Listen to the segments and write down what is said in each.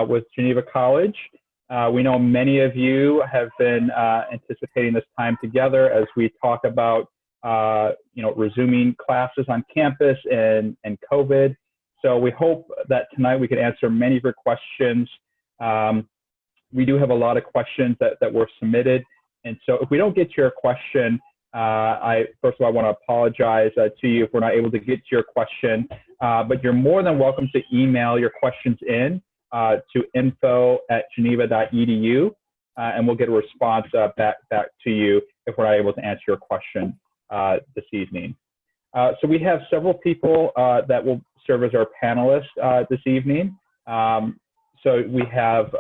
with Geneva College. We know many of you have been anticipating this time together as we talk about resuming classes on campus and COVID. So we hope that tonight we can answer many of your questions. We do have a lot of questions that were submitted. And so if we don't get to your question, first of all, I want to apologize to you if we're not able to get to your question, but you're more than welcome to email your questions in to info@geneva.edu, and we'll get a response back to you if we're not able to answer your question this evening. So we have several people that will serve as our panelists this evening. So we have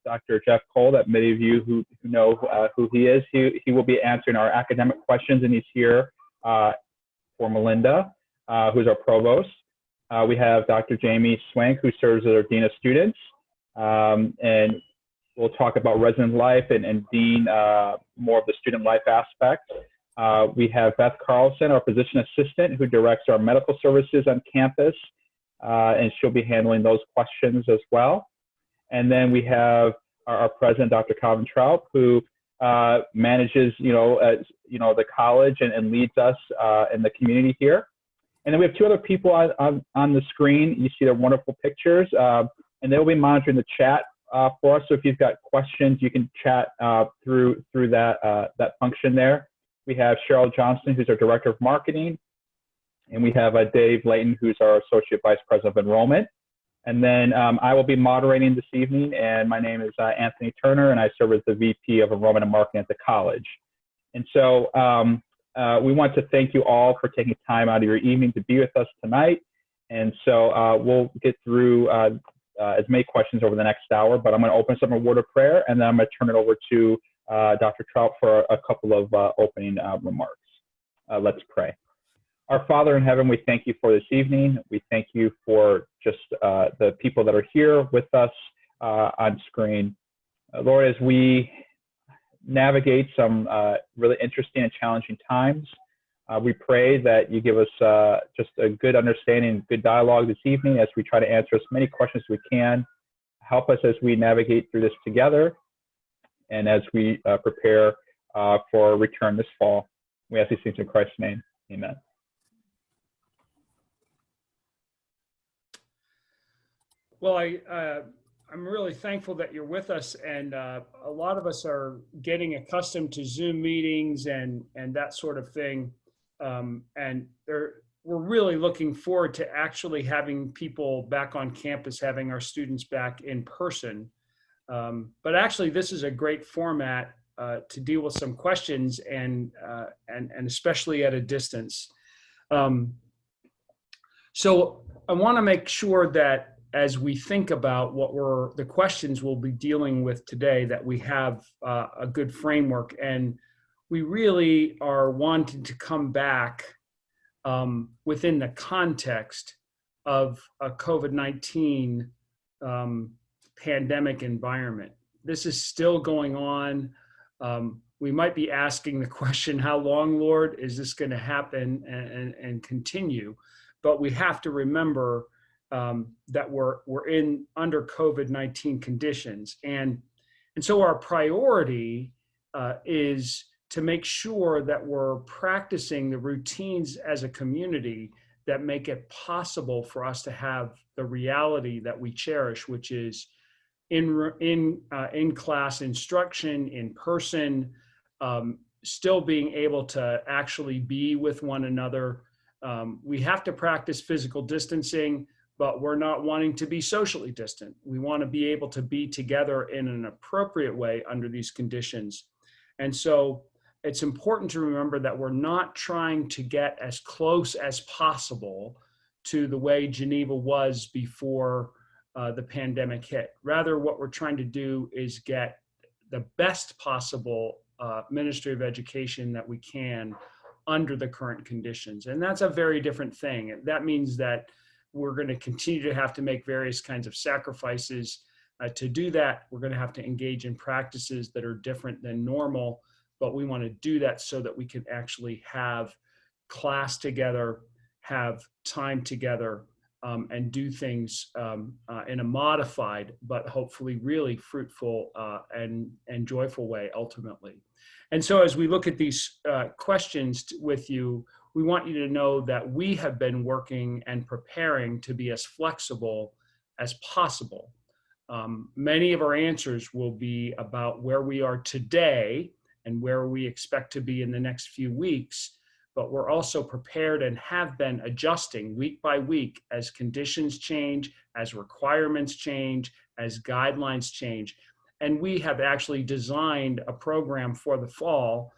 Dr. Jeff Cole, that many of you who know who he is. He will be answering our academic questions, and he's here for Melinda, who's our provost. We have Dr. Jamie Swank, who serves as our Dean of Students, and we'll talk about resident life and Dean, more of the student life aspect. We have Beth Carlson, our physician assistant, who directs our medical services on campus, and she'll be handling those questions as well. And then we have our president, Dr. Calvin Trout, who manages, the college and leads us in the community here. And then we have two other people on the screen. You see their wonderful pictures, and they'll be monitoring the chat for us. So if you've got questions, you can chat through that function there. We have Cheryl Johnston, who's our director of marketing, and we have Dave Layton, who's our associate vice president of enrollment. And then I will be moderating this evening, and my name is Anthony Turner, and I serve as the VP of Enrollment and Marketing at the college. And so we want to thank you all for taking time out of your evening to be with us tonight. And so we'll get through as many questions over the next hour, but I'm going to open us up a word of prayer, and then I'm going to turn it over to Dr. Trout for a couple of opening remarks. Let's pray. Our Father in heaven, we thank you for this evening. We thank you for just the people that are here with us on screen. Lord, as we navigate some really interesting and challenging times, we pray that you give us just a good understanding, good dialogue this evening as we try to answer as many questions as we can. Help us as we navigate through this together and as we prepare for a return this fall. We ask these things in Christ's name. Amen. Well, I'm really thankful that you're with us, and a lot of us are getting accustomed to Zoom meetings and that sort of thing, and we're really looking forward to actually having people back on campus, having our students back in person. But actually, this is a great format to deal with some questions and especially at a distance. So I want to make sure that as we think about what the questions we'll be dealing with today, that we have a good framework, and we really are wanting to come back within the context of a COVID-19 pandemic environment. This is still going on. We might be asking the question, how long, Lord, is this going to happen and continue? But we have to remember that we're under COVID-19 conditions, and so our priority is to make sure that we're practicing the routines as a community that make it possible for us to have the reality that we cherish, which is in class instruction, in person, still being able to actually be with one another. We have to practice physical distancing, but we're not wanting to be socially distant. We want to be able to be together in an appropriate way under these conditions. And so it's important to remember that we're not trying to get as close as possible to the way Geneva was before the pandemic hit. Rather, what we're trying to do is get the best possible Ministry of Education that we can under the current conditions. And that's a very different thing. That means that we're going to continue to have to make various kinds of sacrifices. To do that, we're going to have to engage in practices that are different than normal, but we want to do that so that we can actually have class together, have time together, and do things in a modified, but hopefully really fruitful and joyful way ultimately. And so as we look at these questions with you, we want you to know that we have been working and preparing to be as flexible as possible. Many of our answers will be about where we are today and where we expect to be in the next few weeks, but we're also prepared and have been adjusting week by week as conditions change, as requirements change, as guidelines change. And we have actually designed a program for the fall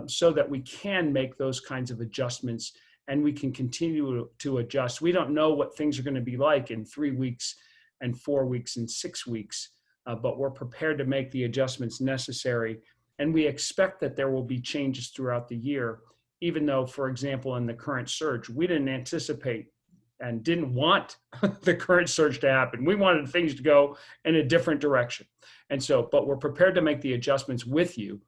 so that we can make those kinds of adjustments and we can continue to adjust. We don't know what things are going to be like in 3 weeks and 4 weeks and 6 weeks, but we're prepared to make the adjustments necessary. And we expect that there will be changes throughout the year, even though, for example, in the current surge, we didn't anticipate and didn't want the current surge to happen. We wanted things to go in a different direction. And so, but we're prepared to make the adjustments with you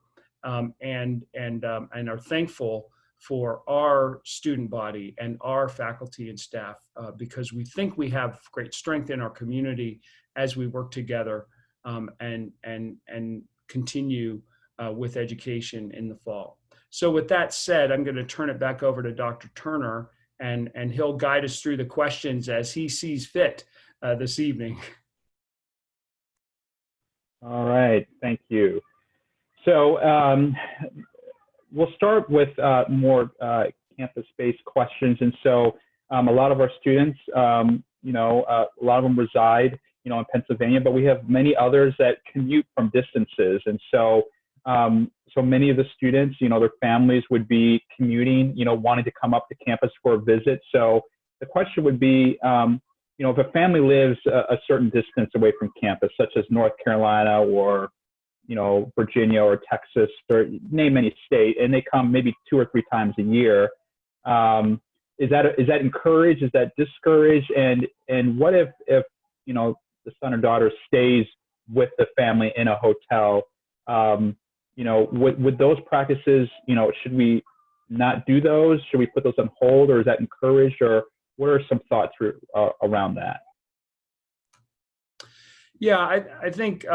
and are thankful for our student body and our faculty and staff because we think we have great strength in our community as we work together and continue with education in the fall. So with that said, I'm going to turn it back over to Dr. Turner and he'll guide us through the questions as he sees fit this evening. All right, thank you. So we'll start with more campus-based questions. And so a lot of our students, a lot of them reside, in Pennsylvania, but we have many others that commute from distances. And so, so many of the students, their families would be commuting, wanting to come up to campus for a visit. So the question would be, if a family lives a certain distance away from campus, such as North Carolina or Virginia or Texas, or name any state, and they come maybe 2 or 3 times a year. Is that encouraged? Is that discouraged? And what if the son or daughter stays with the family in a hotel? Would those practices, should we not do those? Should we put those on hold, or is that encouraged? Or what are some thoughts around that? Yeah, I think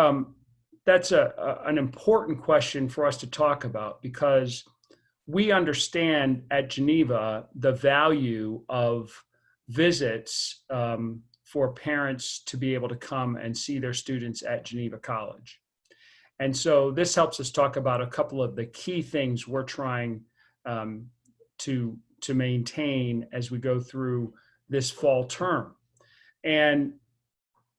that's an important question for us to talk about because we understand at Geneva the value of visits for parents to be able to come and see their students at Geneva College. And so this helps us talk about a couple of the key things we're trying to maintain as we go through this fall term. And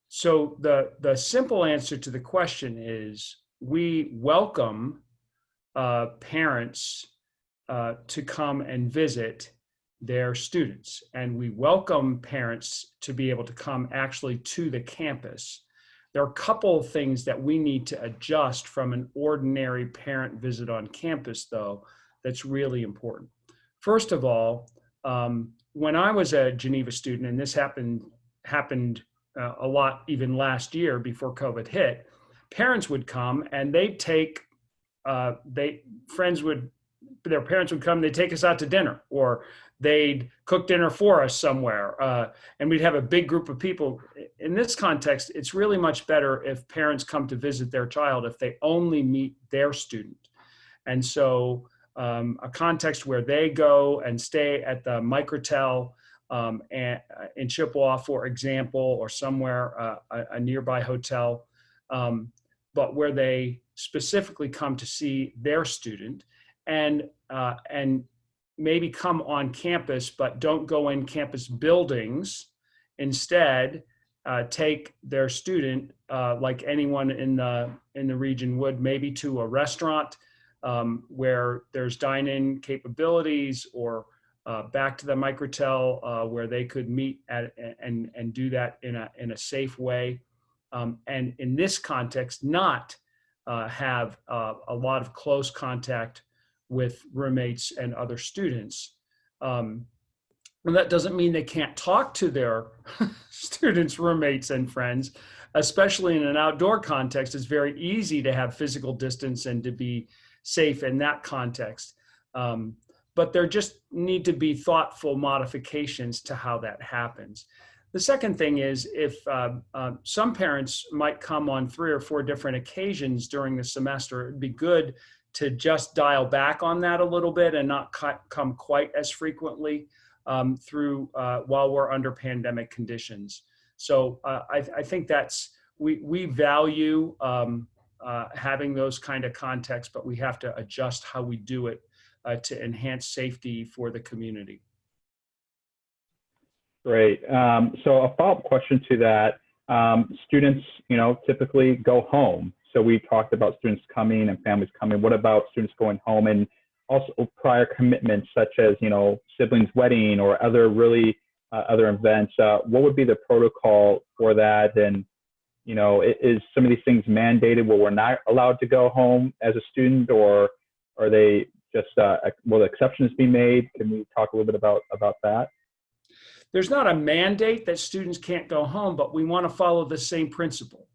so the simple answer to the question is we welcome parents to come and visit their students, and we welcome parents to be able to come actually to the campus. There are a couple of things that we need to adjust from an ordinary parent visit on campus, though, that's really important. First of all, when I was a Geneva student, and this happened a lot even last year before COVID hit, parents would come and they'd take, their parents would come, they'd take us out to dinner, or they'd cook dinner for us somewhere, and we'd have a big group of people. In this context, it's really much better if parents come to visit their child if they only meet their student. And so a context where they go and stay at the microtel in Chippewa, for example, or somewhere, a nearby hotel, but where they specifically come to see their student and maybe come on campus, but don't go in campus buildings. Instead, take their student, like anyone in the region would, maybe to a restaurant where there's dine-in capabilities, or back to the microtel where they could meet and do that in a safe way. And in this context, not have a lot of close contact with roommates and other students. And that doesn't mean they can't talk to their students, roommates, and friends, especially in an outdoor context. It's very easy to have physical distance and to be safe in that context. But there just need to be thoughtful modifications to how that happens. The second thing is if some parents might come on 3 or 4 different occasions during the semester, it'd be good to just dial back on that a little bit and not come quite as frequently through while we're under pandemic conditions. So I think we value having those kind of contexts, but we have to adjust how we do it to enhance safety for the community. Great. So a follow-up question to that, students, typically go home. So we talked about students coming and families coming. What about students going home and also prior commitments such as, siblings' wedding or other other events? What would be the protocol for that? And, is some of these things mandated where we're not allowed to go home as a student, or are they just, will exceptions be made? Can we talk a little bit about that? There's not a mandate that students can't go home, but we want to follow the same principle.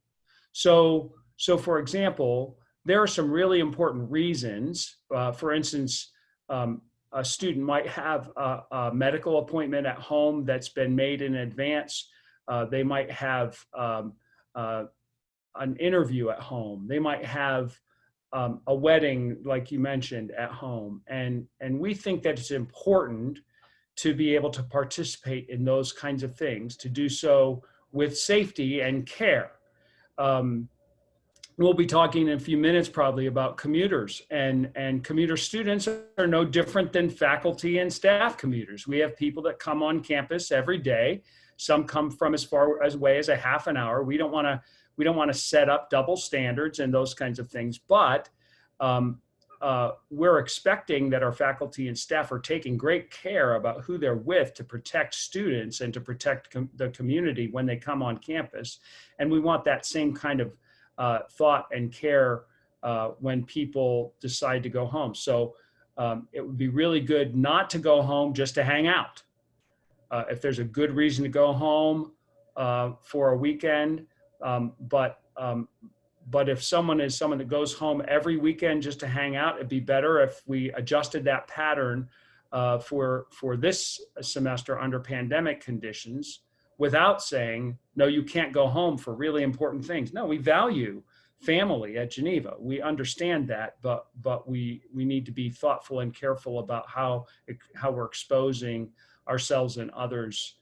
So for example, there are some really important reasons. For instance, a student might have a medical appointment at home that's been made in advance. They might have an interview at home. They might have a wedding, like you mentioned, at home. And we think that it's important to be able to participate in those kinds of things, to do so with safety and care. We'll be talking in a few minutes probably about commuters, and commuter students are no different than faculty and staff commuters. We have people that come on campus every day. Some come from as far away as a half an hour. We don't want to set up double standards and those kinds of things, but we're expecting that our faculty and staff are taking great care about who they're with to protect students and to protect the community when they come on campus. And we want that same kind of thought and care when people decide to go home. So it would be really good not to go home just to hang out. If there's a good reason to go home for a weekend, but if someone is someone that goes home every weekend just to hang out, it'd be better if we adjusted that pattern for this semester under pandemic conditions without saying, no, you can't go home for really important things. No, we value family at Geneva. We understand that, but we need to be thoughtful and careful about how we're exposing ourselves and others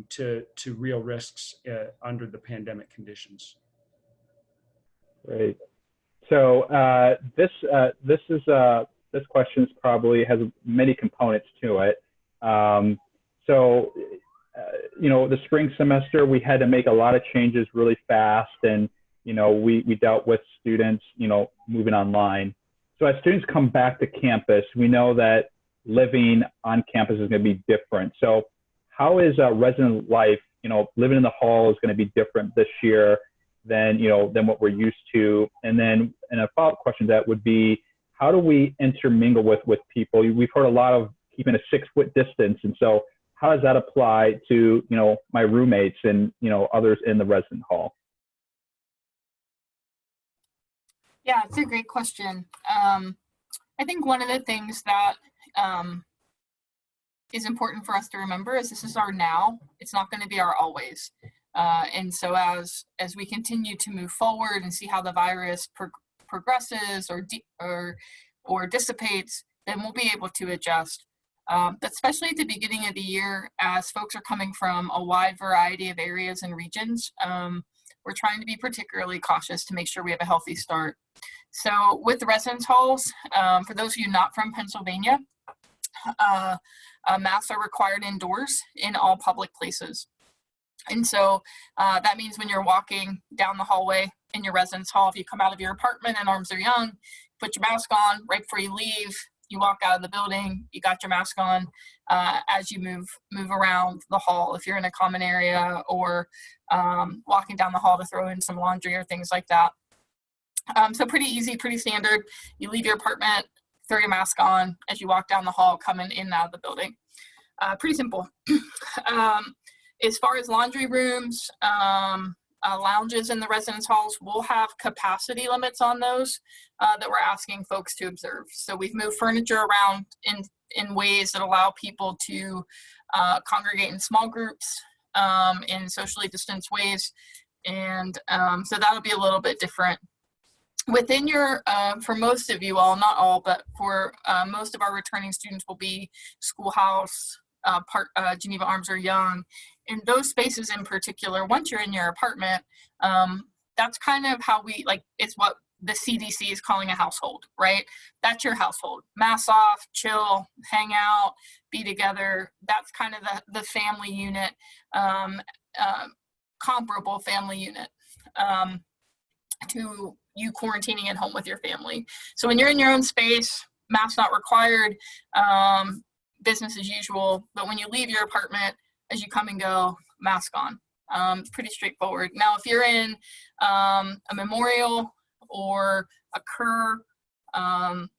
to real risks under the pandemic conditions. Great. So this question probably has many components to it. The spring semester, we had to make a lot of changes really fast, and we dealt with students moving online. So as students come back to campus, we know that living on campus is going to be different. So how is resident life? Living in the hall is going to be different this year than what we're used to. And then, a follow-up question to that would be, how do we intermingle with people? We've heard a lot of keeping a 6-foot distance, and so how does that apply to my roommates and others in the resident hall? Yeah, it's a great question. I think one of the things that is important for us to remember is this is our now. It's not going to be our always. And so as we continue to move forward and see how the virus progresses or dissipates, then we'll be able to adjust. Especially at the beginning of the year, as folks are coming from a wide variety of areas and regions, we're trying to be particularly cautious to make sure we have a healthy start. So with the residence halls, for those of you not from Pennsylvania, masks are required indoors in all public places. And so that means when you're walking down the hallway in your residence hall, if you come out of your apartment and arms are young, put your mask on right before you leave. You walk out of the building, you got your mask on as you move around the hall. If you're in a common area or walking down the hall to throw in some laundry or things like that. So pretty easy, pretty standard. You leave your apartment, throw your mask on as you walk down the hall, coming in and out of the building. Pretty simple. As far as laundry rooms, lounges in the residence halls, we'll have capacity limits on those that we're asking folks to observe. So we've moved furniture around in ways that allow people to congregate in small groups. in socially distanced ways. And so that'll be a little bit different. Within your, for most of you all, not all, but for most of our returning students will be schoolhouse, Geneva Arms or Young. In those spaces in particular, once you're in your apartment, that's kind of how we, like, it's what the CDC is calling a household, right? That's your household. Mask off, chill, hang out, be together. That's kind of the family unit, comparable family unit to you quarantining at home with your family. So when you're in your own space, mask not required, business as usual. But when you leave your apartment, as you come and go, mask on. Pretty straightforward. Now, if you're in a memorial or a Kerr, well,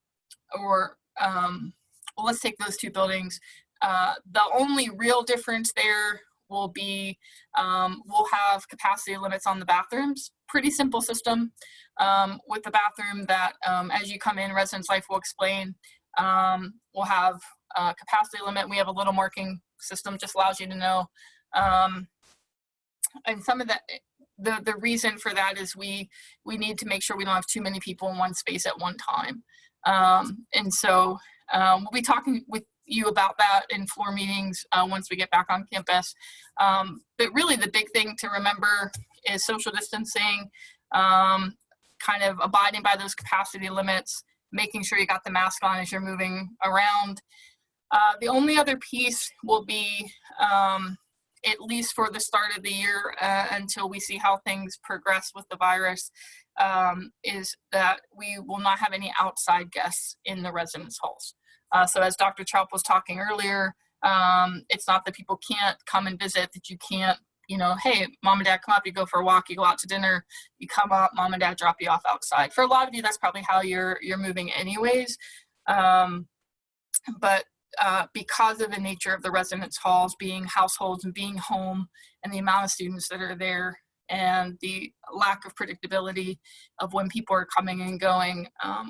let's take those two buildings. The only real difference there will be we'll have capacity limits on the bathrooms. Pretty simple system with the bathroom that as you come in, Residence Life will explain. We'll have a capacity limit. We have a little marking system, just allows you to know. And some of the reason for that is we need to make sure we don't have too many people in one space at one time. And so we'll be talking with you about that in floor meetings once we get back on campus. But really the big thing to remember is social distancing, kind of abiding by those capacity limits, making sure you got the mask on as you're moving around. The only other piece will be, at least for the start of the year, until we see how things progress with the virus, is that we will not have any outside guests in the residence halls. So as Dr. Troup was talking earlier, it's not that people can't come and visit, that you can't, you know, hey, mom and dad come up, you go for a walk, you go out to dinner, you come up, mom and dad drop you off outside. For a lot of you, that's probably how you're moving anyways. But because of the nature of the residence halls being households and being home and the amount of students that are there and the lack of predictability of when people are coming and going,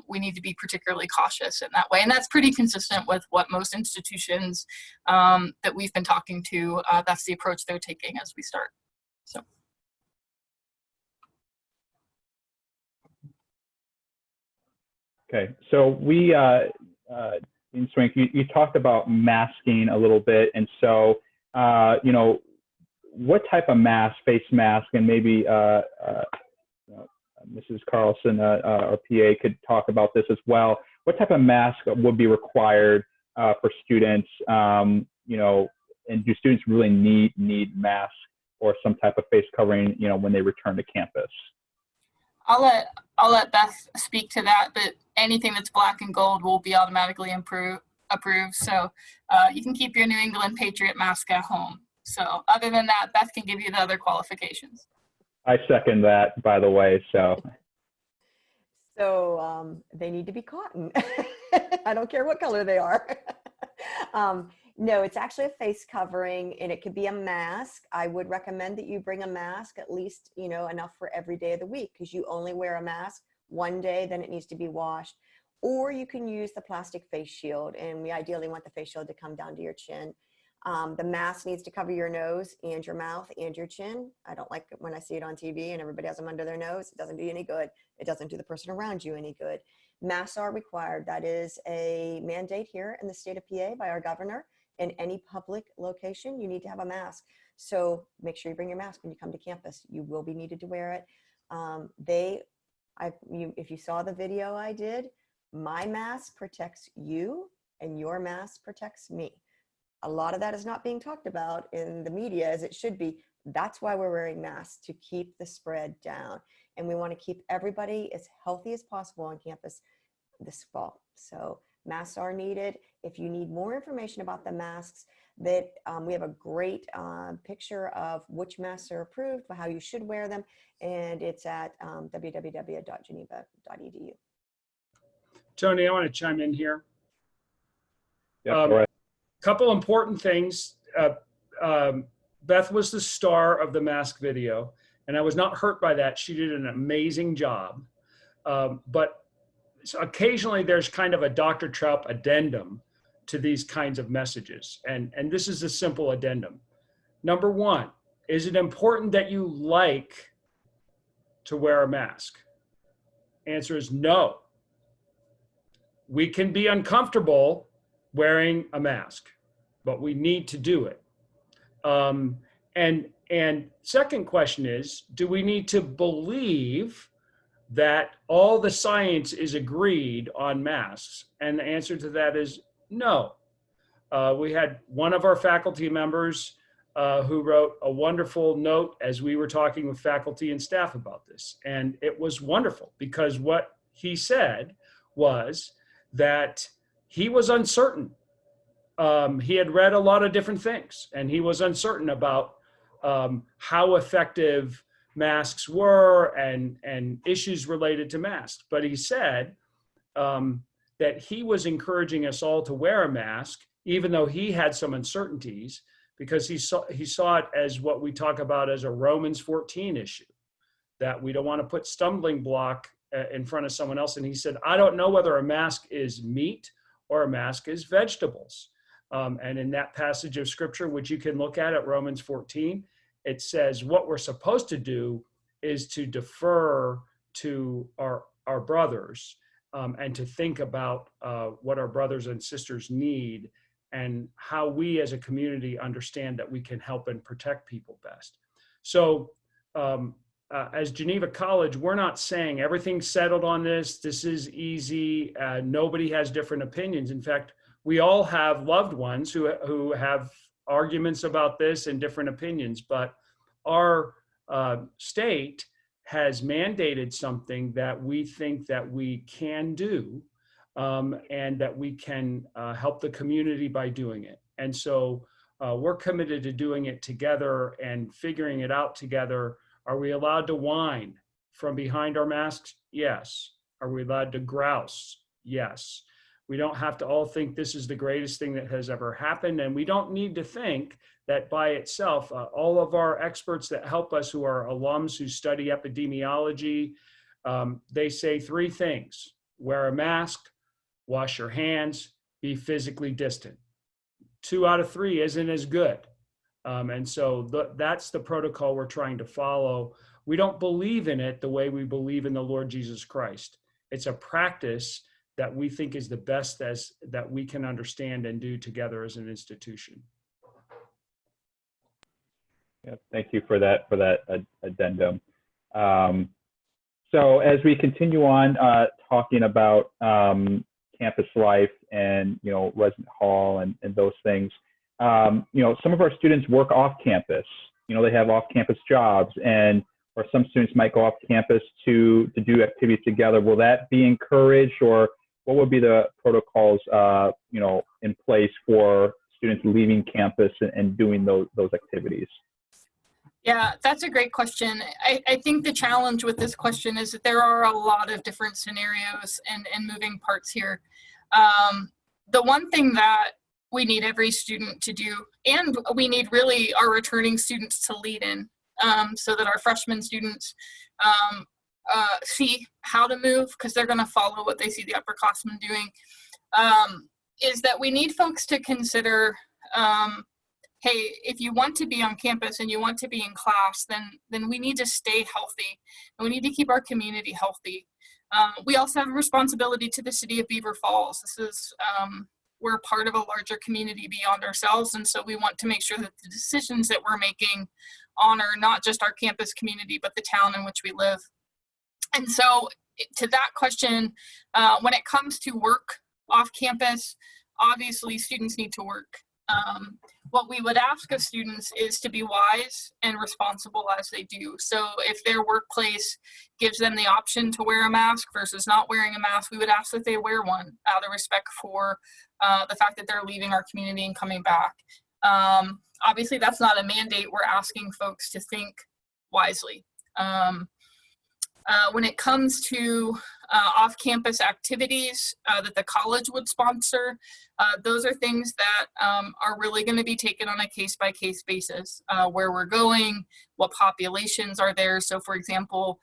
we need to be particularly cautious in that way. And that's pretty consistent with what most institutions that we've been talking to, that's the approach they're taking as we start. So. Okay, so we, in Swank, you talked about masking a little bit. And so, you know, what type of mask, face mask, and maybe you know, Mrs. Carlson, our PA, could talk about this as well. What type of mask would be required for students, you know, and do students really need masks or some type of face covering, you know, when they return to campus? I'll let Beth speak to that, but anything that's black and gold will be automatically approved. So you can keep your New England Patriot mask at home. So other than that, Beth can give you the other qualifications. I second that, by the way. So they need to be cotton. I don't care what color they are. No, it's actually a face covering, and it could be a mask. I would recommend that you bring a mask, at least, you know, enough for every day of the week, because you only wear a mask one day, then it needs to be washed. Or you can use the plastic face shield, and we ideally want the face shield to come down to your chin. The mask needs to cover your nose and your mouth and your chin. I don't like it when I see it on TV and everybody has them under their nose. It doesn't do you any good. It doesn't do the person around you any good. Masks are required. That is a mandate here in the state of PA by our governor. In any public location, you need to have a mask. So make sure you bring your mask when you come to campus. You will be needed to wear it. If you saw the video I did, my mask protects you and your mask protects me. A lot of that is not being talked about in the media as it should be. That's why we're wearing masks, to keep the spread down. And we want to keep everybody as healthy as possible on campus this fall. So masks are needed. If you need more information about the masks, that we have a great picture of which masks are approved, how you should wear them, and it's at www.geneva.edu. Tony, I want to chime in here. yeah, all right. Couple important things. Beth was the star of the mask video, and I was not hurt by that. She did an amazing job. But so occasionally there's kind of a Dr. Trout addendum to these kinds of messages. And this is a simple addendum. Number one, is it important that you like to wear a mask? Answer is no. We can be uncomfortable wearing a mask, but we need to do it. And second question is, do we need to believe that all the science is agreed on masks? And the answer to that is no. We had one of our faculty members who wrote a wonderful note as we were talking with faculty and staff about this. And it was wonderful because what he said was that he was uncertain. He had read a lot of different things and he was uncertain about how effective masks were and issues related to masks. But he said that he was encouraging us all to wear a mask, even though he had some uncertainties, because he saw it as what we talk about as a Romans 14 issue, that we don't want to put stumbling block in front of someone else. And he said, I don't know whether a mask is meat or a mask is vegetables. And in that passage of scripture, which you can look at Romans 14, it says what we're supposed to do is to defer to our brothers and to think about what our brothers and sisters need and how we as a community understand that we can help and protect people best. So as Geneva College, we're not saying everything's settled on this. This is easy. Nobody has different opinions. In fact, we all have loved ones who have arguments about this and different opinions, but our state has mandated something that we think that we can do and that we can help the community by doing it. And so we're committed to doing it together and figuring it out together. Are we allowed to whine from behind our masks? Yes. Are we allowed to grouse? Yes. We don't have to all think this is the greatest thing that has ever happened. And we don't need to think that by itself, all of our experts that help us who are alums who study epidemiology, they say three things: wear a mask, wash your hands, be physically distant. 2 out of 3 isn't as good. And so that's the protocol we're trying to follow. We don't believe in it the way we believe in the Lord Jesus Christ. It's a practice that we think is the best that we can understand and do together as an institution. Yeah, thank you for that addendum. So as we continue on talking about campus life and resident hall and those things, some of our students work off campus. They have off-campus jobs, or some students might go off campus to do activities together. Will that be encouraged, or what would be the protocols in place for students leaving campus and doing those activities? Yeah, that's a great question. I think the challenge with this question is that there are a lot of different scenarios and moving parts here. The one thing that we need every student to do, and we need really our returning students to lead in, so that our freshman students see how to move, because they're going to follow what they see the upperclassmen doing, is that we need folks to consider, hey, if you want to be on campus and you want to be in class, then we need to stay healthy and we need to keep our community healthy. We also have a responsibility to the city of Beaver Falls. This is, we're part of a larger community beyond ourselves, and so we want to make sure that the decisions that we're making honor not just our campus community, but the town in which we live. And so to that question, when it comes to work off campus, obviously students need to work. What we would ask of students is to be wise and responsible as they do. So if their workplace gives them the option to wear a mask versus not wearing a mask, we would ask that they wear one out of respect for the fact that they're leaving our community and coming back. Obviously, that's not a mandate. We're asking folks to think wisely. When it comes to off-campus activities that the college would sponsor, those are things that are really going to be taken on a case-by-case basis, where we're going, what populations are there. So for example,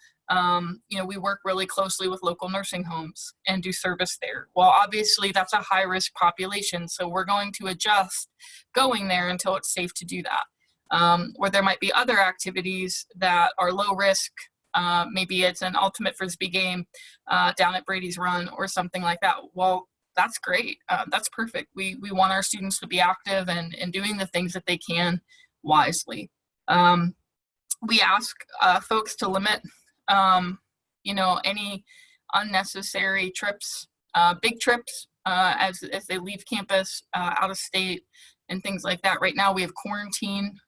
we work really closely with local nursing homes and do service there. Well, obviously that's a high-risk population, so we're going to adjust going there until it's safe to do that. or there might be other activities that are low risk. Maybe it's an ultimate Frisbee game down at Brady's Run or something like that. Well, that's great. That's perfect. We want our students to be active and doing the things that they can wisely. We ask folks to limit, any unnecessary trips, big trips as they leave campus, out of state, and things like that. Right now, we have quarantine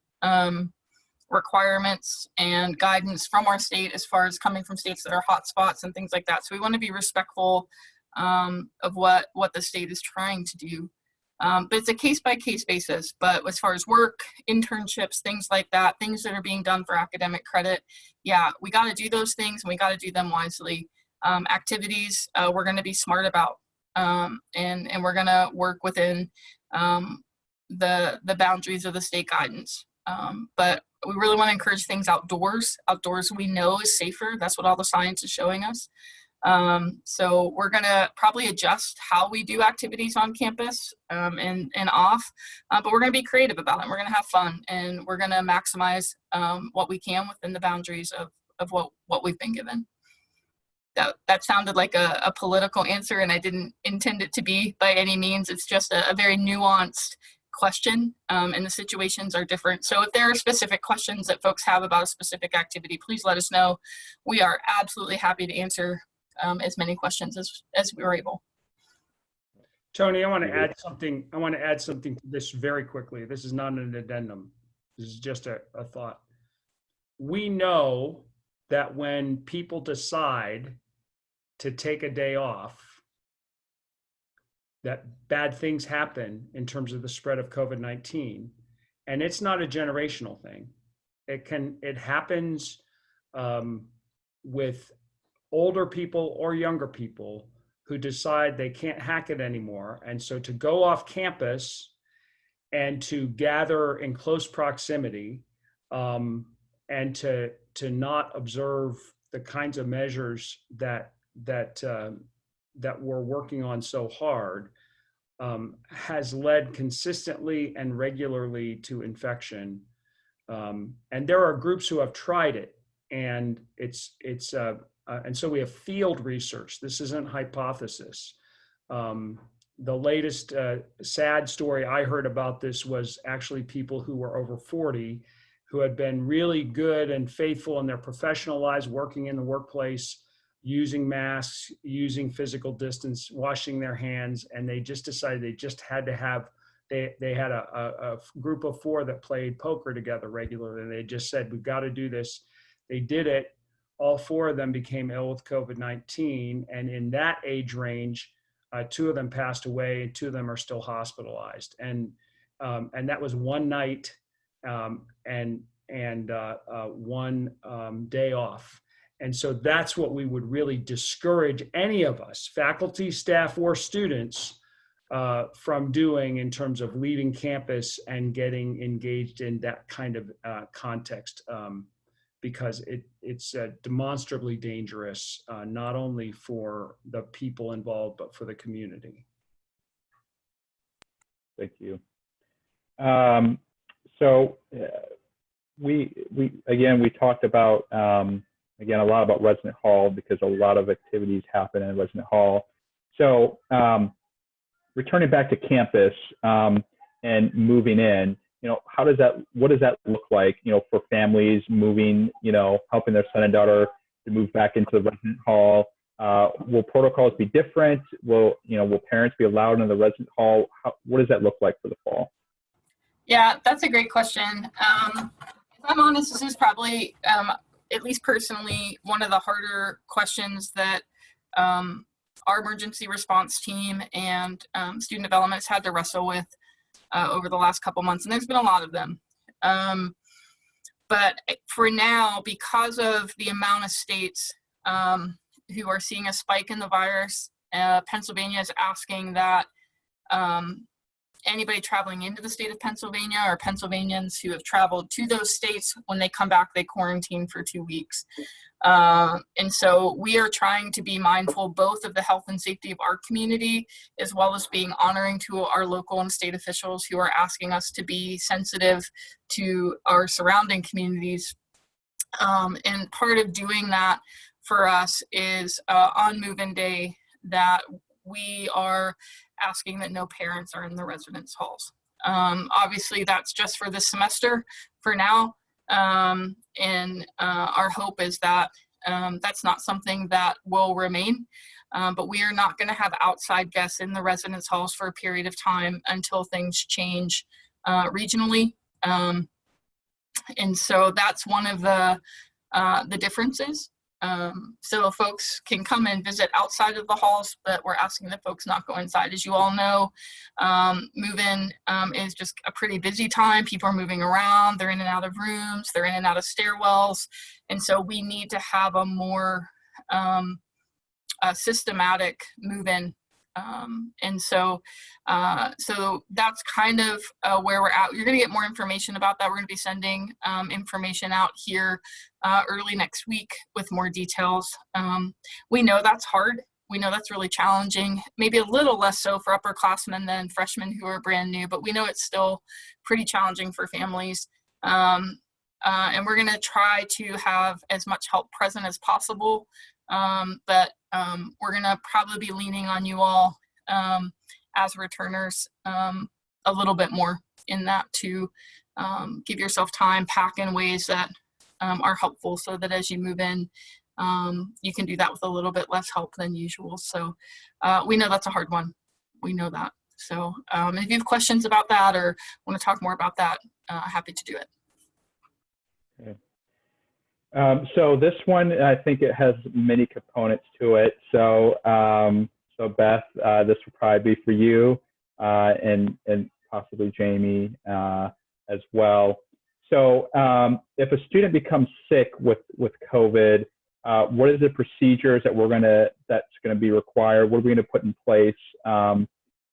requirements and guidance from our state as far as coming from states that are hotspots and things like that. So we want to be respectful of what the state is trying to do. But it's a case-by-case basis. But as far as work, internships, things like that, things that are being done for academic credit, yeah, we got to do those things, and we got to do them wisely. Activities, we're going to be smart about, and we're going to work within the boundaries of the state guidance. But we really want to encourage things outdoors. Outdoors, we know, is safer. That's what all the science is showing us. So we're going to probably adjust how we do activities on campus and off, but we're going to be creative about it. We're going to have fun, and we're going to maximize what we can within the boundaries of what we've been given. That sounded like a political answer, and I didn't intend it to be by any means. It's just a very nuanced question, and the situations are different. So if there are specific questions that folks have about a specific activity, please let us know. We are absolutely happy to answer as many questions as we were able. Tony, I want to add something. I want to add something to this very quickly. This is not an addendum. This is just a thought. We know that when people decide to take a day off, that bad things happen in terms of the spread of COVID-19, and it's not a generational thing. It happens with older people or younger people who decide they can't hack it anymore. And so to go off campus and to gather in close proximity and to not observe the kinds of measures that we're working on so hard has led consistently and regularly to infection. And there are groups who have tried it, and and so we have field research. This isn't hypothesis. The latest sad story I heard about this was actually people who were over 40 who had been really good and faithful in their professional lives, working in the workplace, using masks, using physical distance, washing their hands, and they just decided they just had to have, they had a group of 4 that played poker together regularly, and they just said, we've got to do this. They did it. All 4 of them became ill with COVID-19, and in that age range, 2 of them passed away, and 2 of them are still hospitalized. And that was one night and one day off. And so that's what we would really discourage any of us, faculty, staff, or students, from doing in terms of leaving campus and getting engaged in that kind of context, because it's demonstrably dangerous, not only for the people involved, but for the community. Thank you. So we talked about, again, a lot about resident hall, because a lot of activities happen in resident hall. So returning back to campus and moving in, what does that look like, for families moving, helping their son and daughter to move back into the resident hall? Will protocols be different? Will parents be allowed in the resident hall? What does that look like for the fall? Yeah, that's a great question. If I'm honest, this is probably, at least personally, one of the harder questions that our emergency response team and student development has had to wrestle with over the last couple months, and there's been a lot of them. But for now, because of the amount of states who are seeing a spike in the virus, Pennsylvania is asking that Anybody traveling into the state of Pennsylvania or Pennsylvanians who have traveled to those states, when they come back, they quarantine for 2 weeks. And so we are trying to be mindful both of the health and safety of our community, as well as being honoring to our local and state officials who are asking us to be sensitive to our surrounding communities. And part of doing that for us is on move-in day that we are asking that no parents are in the residence halls. Obviously, that's just for this semester for now. And our hope is that that's not something that will remain. But we are not going to have outside guests in the residence halls for a period of time until things change regionally. And so that's one of the differences. So folks can come and visit outside of the halls, but we're asking that folks not go inside. As you all know, move-in is just a pretty busy time. People are moving around. They're in and out of rooms. They're in and out of stairwells. And so we need to have a more systematic move-in. And so that's kind of where we're at. You're going to get more information about that. We're going to be sending information out here early next week with more details. We know that's hard. We know that's really challenging, maybe a little less so for upperclassmen than freshmen who are brand new, but we know it's still pretty challenging for families. And we're going to try to have as much help present as possible. But we're going to probably be leaning on you all as returners a little bit more in that to give yourself time, pack in ways that are helpful so that as you move in, you can do that with a little bit less help than usual. So we know that's a hard one. We know that. So if you have questions about that or want to talk more about that, happy to do it. Okay. So this one, I think it has many components to it. So, so Beth, this would probably be for you and possibly Jamie as well. So if a student becomes sick with COVID, what is the procedures that that's gonna be required? What are we gonna put in place?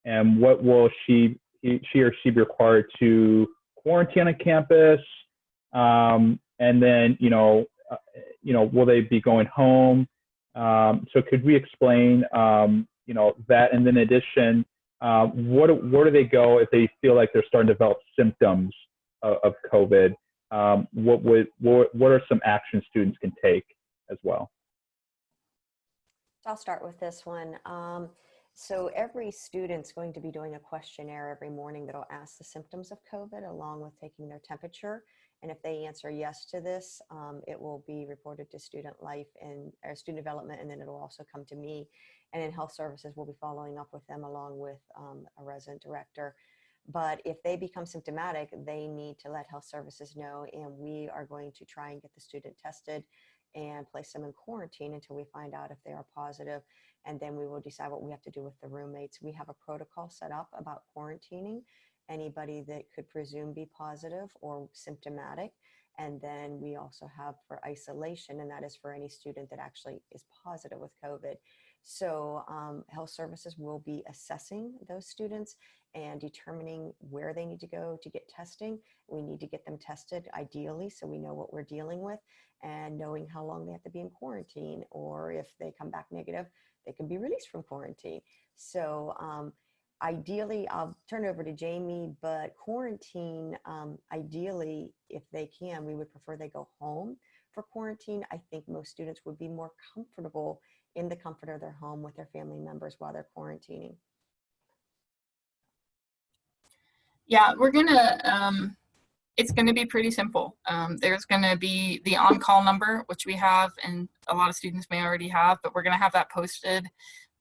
And what will she or she be required to quarantine on campus? And then, will they be going home? So could we explain, that? And then in addition, where do they go if they feel like they're starting to develop symptoms of COVID? What are some actions students can take as well? I'll start with this one. So every student's going to be doing a questionnaire every morning that'll ask the symptoms of COVID along with taking their temperature. And if they answer yes to this, it will be reported to student life and student development, and then it'll also come to me. And in health services, we'll be following up with them along with a resident director. But if they become symptomatic, they need to let health services know, and we are going to try and get the student tested and place them in quarantine until we find out if they are positive. And then we will decide what we have to do with the roommates. We have a protocol set up about quarantining anybody that could presume be positive or symptomatic. And then we also have for isolation, and that is for any student that actually is positive with COVID. So health services will be assessing those students and determining where they need to go to get testing. We need to get them tested ideally so we know what we're dealing with, and knowing how long they have to be in quarantine, or if they come back negative, they can be released from quarantine. So ideally, I'll turn it over to Jamie, but quarantine, ideally, if they can, we would prefer they go home for quarantine. I think most students would be more comfortable in the comfort of their home with their family members while they're quarantining. Yeah, we're gonna, it's gonna be pretty simple. There's gonna be the on-call number, which we have, and a lot of students may already have, but we're gonna have that posted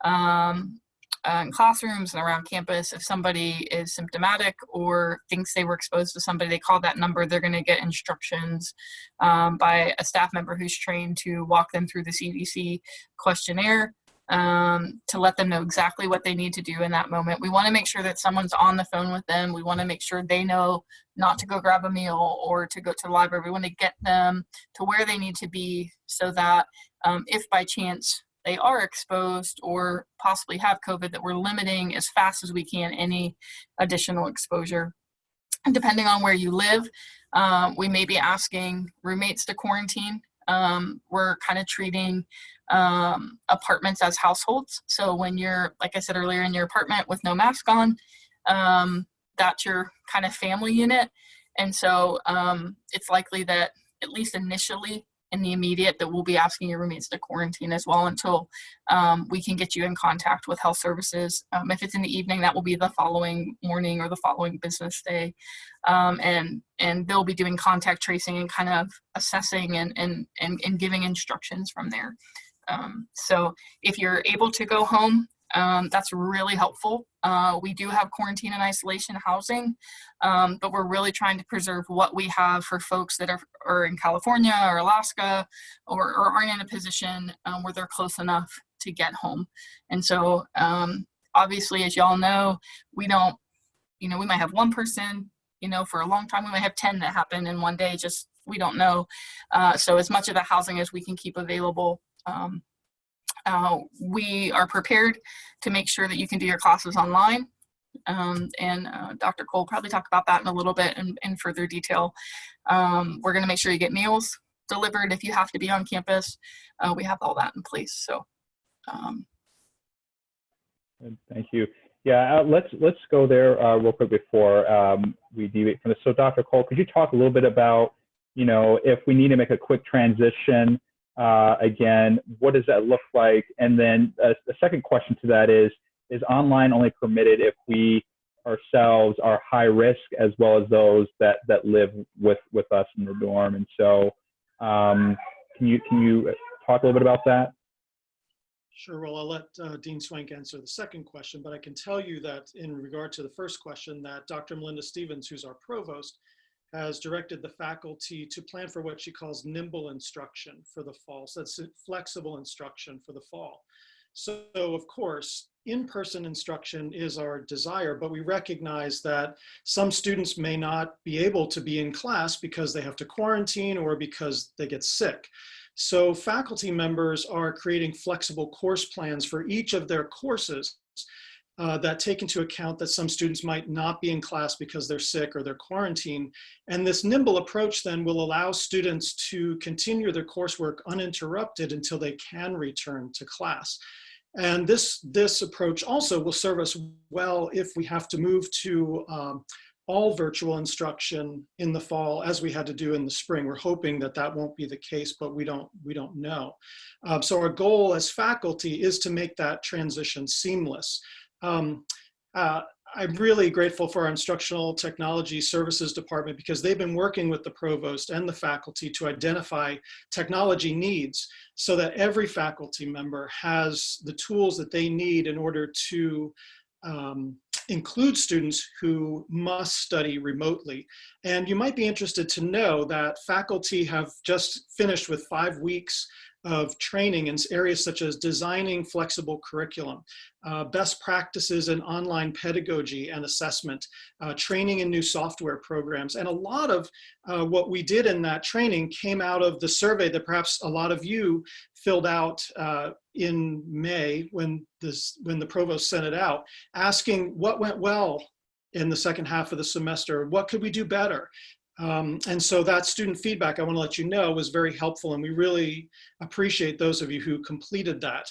in classrooms and around campus. If somebody is symptomatic or thinks they were exposed to somebody, they call that number, they're going to get instructions by a staff member who's trained to walk them through the CDC questionnaire to let them know exactly what they need to do in that moment. We want to make sure that someone's on the phone with them. We want to make sure they know not to go grab a meal or to go to the library. We want to get them to where they need to be so that if by chance they are exposed or possibly have COVID, that we're limiting as fast as we can any additional exposure. And depending on where you live, we may be asking roommates to quarantine. We're kind of treating apartments as households. So when you're, like I said earlier, in your apartment with no mask on, that's your kind of family unit. And so it's likely that, at least initially in the immediate, that we'll be asking your roommates to quarantine as well until we can get you in contact with health services. If it's in the evening, that will be the following morning or the following business day. And they'll be doing contact tracing and kind of assessing and giving instructions from there. So if you're able to go home, that's really helpful. We do have quarantine and isolation housing, but we're really trying to preserve what we have for folks that are in California or Alaska or aren't in a position where they're close enough to get home. And so obviously, as y'all know, we don't, we might have one person, for a long time, we might have 10 that happen in one day, just we don't know. So as much of the housing as we can keep available, we are prepared to make sure that you can do your classes online. And Dr. Cole will probably talk about that in a little bit in further detail. We're going to make sure you get meals delivered if you have to be on campus. We have all that in place. So, thank you. Yeah, let's go there real quick before we deviate from this. So, Dr. Cole, could you talk a little bit about, if we need to make a quick transition? Again, what does that look like? And then the second question to that is online only permitted if we ourselves are high risk, as well as those that live with us in the dorm? And so can you talk a little bit about that? Sure. Well, I'll let Dean Swank answer the second question, but I can tell you that in regard to the first question, that Dr. Melinda Stevens, who's our provost, has directed the faculty to plan for what she calls nimble instruction for the fall. So that's flexible instruction for the fall. So of course, in-person instruction is our desire, but we recognize that some students may not be able to be in class because they have to quarantine or because they get sick. So faculty members are creating flexible course plans for each of their courses that take into account that some students might not be in class because they're sick or they're quarantined. And this nimble approach then will allow students to continue their coursework uninterrupted until they can return to class. And this approach also will serve us well if we have to move to all virtual instruction in the fall, as we had to do in the spring. We're hoping that that won't be the case, but we don't know. So our goal as faculty is to make that transition seamless. I'm really grateful for our Instructional Technology Services Department, because they've been working with the provost and the faculty to identify technology needs so that every faculty member has the tools that they need in order to include students who must study remotely. And you might be interested to know that faculty have just finished with 5 weeks of training in areas such as designing flexible curriculum, best practices in online pedagogy and assessment, training in new software programs. And a lot of what we did in that training came out of the survey that perhaps a lot of you filled out in May when the provost sent it out, asking what went well in the second half of the semester, what could we do better? And so that student feedback, I want to let you know, was very helpful, and we really appreciate those of you who completed that.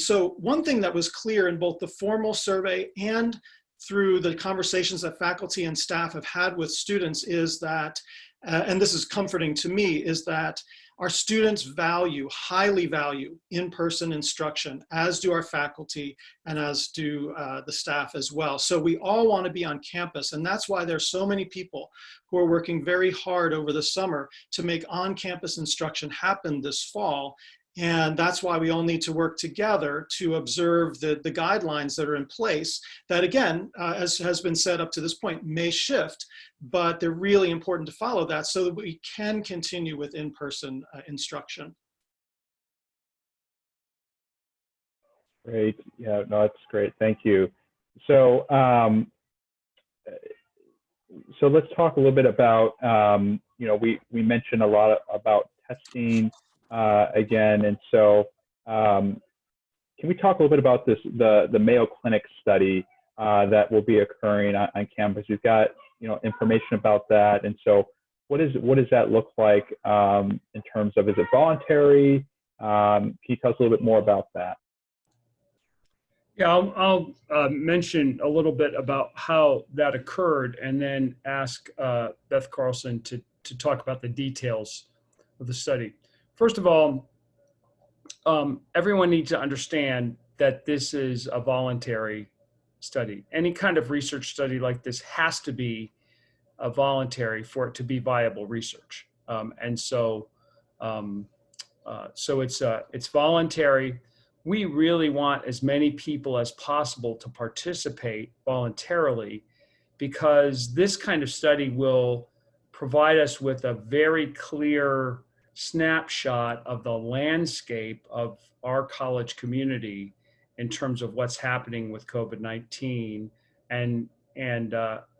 So one thing that was clear in both the formal survey and through the conversations that faculty and staff have had with students is that, and this is comforting to me, is that our students highly value in-person instruction, as do our faculty and as do the staff as well. So we all want to be on campus, and that's why there's so many people who are working very hard over the summer to make on-campus instruction happen this fall. And that's why we all need to work together to observe the guidelines that are in place that, again, as has been said up to this point, may shift, but they're really important to follow that so that we can continue with in-person instruction. Great. Yeah, no, that's great. Thank you. So, so let's talk a little bit about, we mentioned a lot about testing again, and so Can we talk a little bit about the Mayo Clinic study that will be occurring on campus? We've got information about that, and so what does that look like in terms of, is it voluntary? Can you tell us a little bit more about that? Yeah, I'll mention a little bit about how that occurred, and then ask Beth Carlson to talk about the details of the study. First of all, everyone needs to understand that this is a voluntary study. Any kind of research study like this has to be voluntary for it to be viable research, and so it's voluntary. We really want as many people as possible to participate voluntarily, because this kind of study will provide us with a very clear snapshot of the landscape of our college community in terms of what's happening with COVID-19, and